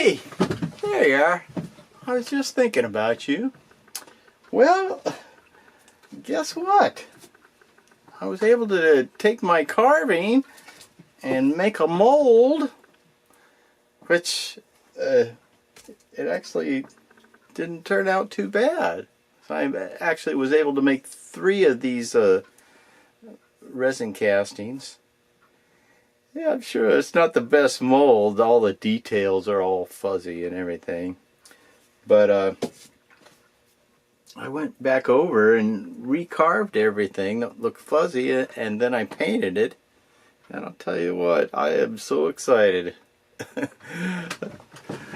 Hey, there you are. I was just thinking about you. Well, guess what? I was able to take my carving and make a mold, which it actually didn't turn out too bad. So I actually was able to make 3 of these resin castings. Yeah, I'm sure it's not the best mold. All the details are all fuzzy and everything. But I went back over and recarved everything that looked fuzzy, and then I painted it. And I'll tell you what, I am so excited.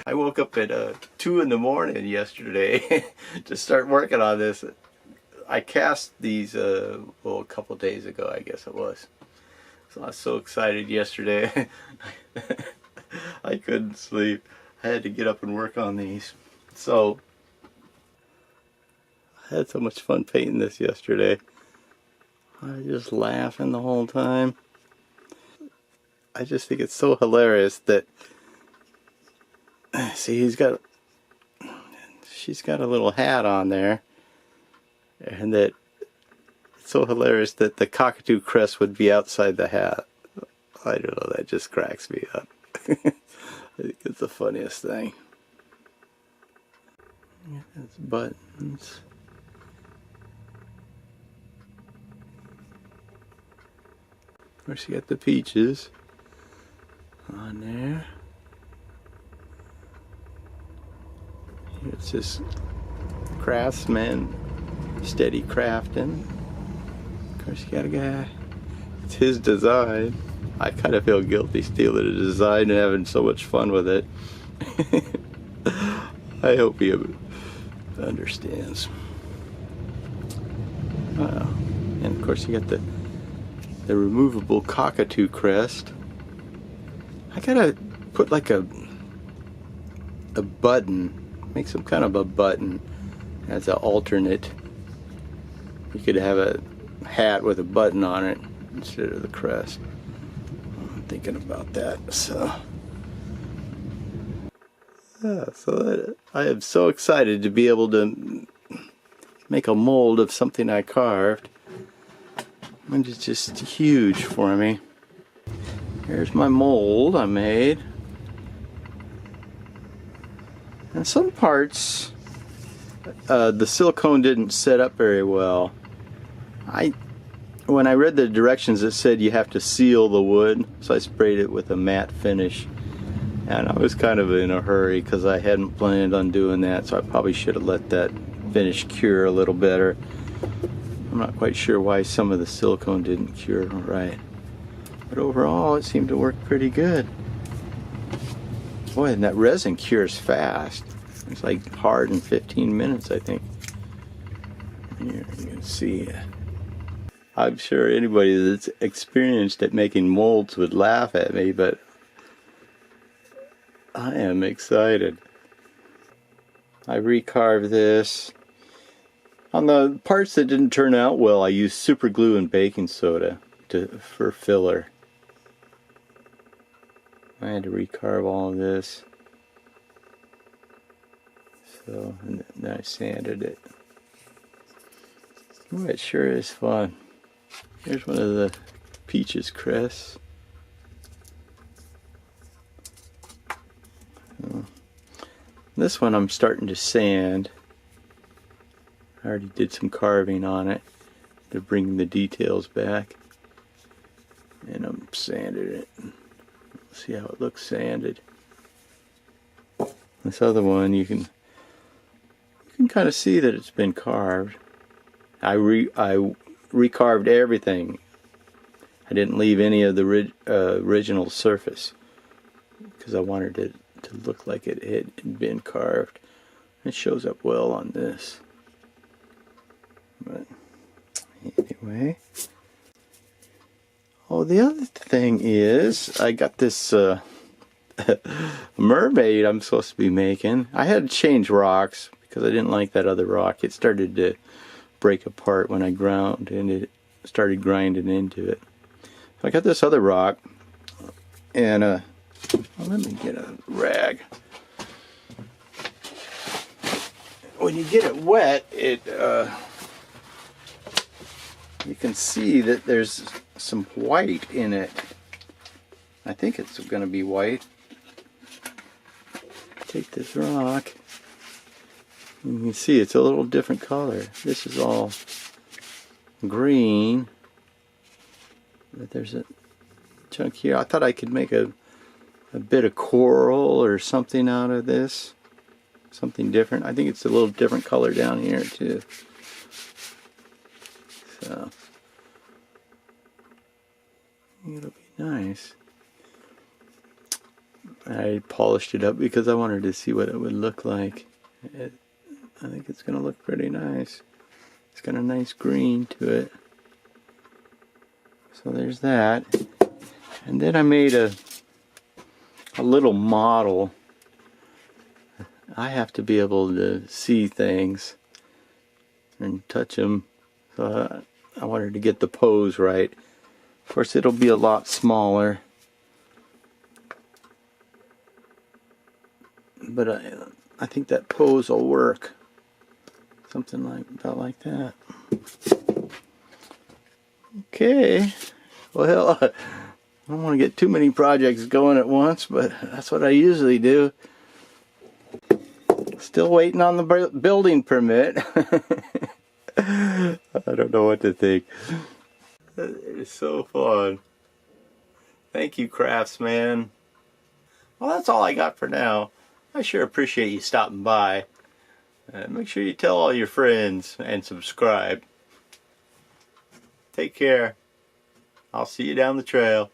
I woke up at 2 in the morning yesterday to start working on this. I cast these a couple days ago, I guess it was. So I was so excited yesterday. I couldn't sleep. I had to get up and work on these. So I had so much fun painting this yesterday. I was just laughing the whole time. I just think it's so hilarious that, see, she's got a little hat on there, and that it's so hilarious that the cockatoo crest would be outside the hat. I don't know, that just cracks me up. I think it's the funniest thing. It's buttons. Of course, you got the peaches on there. It's this TheCrafsman SteadyCraftin. Of course, you got a guy. It's his design. I kind of feel guilty stealing a design and having so much fun with it. I hope he understands. And of course, you got the removable cockatoo crest. I gotta put like a button, make some kind of a button as an alternate. You could have a hat with a button on it instead of the crest. I'm thinking about that. So I am so excited to be able to make a mold of something I carved. And it's just huge for me. Here's my mold I made. And some parts, the silicone didn't set up very well. When I read the directions, it said you have to seal the wood, so I sprayed it with a matte finish. And I was kind of in a hurry because I hadn't planned on doing that, so I probably should have let that finish cure a little better. I'm not quite sure why some of the silicone didn't cure right. But overall, it seemed to work pretty good. Boy, and that resin cures fast. It's like hard in 15 minutes, I think. Here you can see. I'm sure anybody that's experienced at making molds would laugh at me, but I am excited. I recarved this. On the parts that didn't turn out well, I used super glue and baking soda for filler. I had to recarve all of this. So, and then I sanded it. Boy, it sure is fun. Here's one of the peaches crests. This one I'm starting to sand. I already did some carving on it to bring the details back. And I'm sanding it. See how it looks sanded. This other one, you can kind of see that it's been carved. I recarved everything. I didn't leave any of the original surface because I wanted it to look like it had been carved. It shows up well on this. But anyway. Oh, the other thing is, I got this mermaid I'm supposed to be making. I had to change rocks because I didn't like that other rock. It started to break apart when I started grinding into it. So I got this other rock, and let me get a rag. when you get it wet, you can see that there's some white in it. I think it's going to be white. Take this rock. You can see it's a little different color. This is all green. But there's a chunk here. I thought I could make a bit of coral or something out of this. Something different. I think it's a little different color down here too. So it'll be nice. I polished it up because I wanted to see what it would look like. I think it's going to look pretty nice. It's got a nice green to it. So there's that. And then I made a little model. I have to be able to see things and touch them. So I wanted to get the pose right. Of course, it'll be a lot smaller. But I think that pose will work. Something about like that. Okay. Well, I don't want to get too many projects going at once, but that's what I usually do. Still waiting on the building permit. I don't know what to think. It's so fun. Thank you, Craftsman. Well, that's all I got for now. I sure appreciate you stopping by. Make sure you tell all your friends and subscribe. Take care. I'll see you down the trail.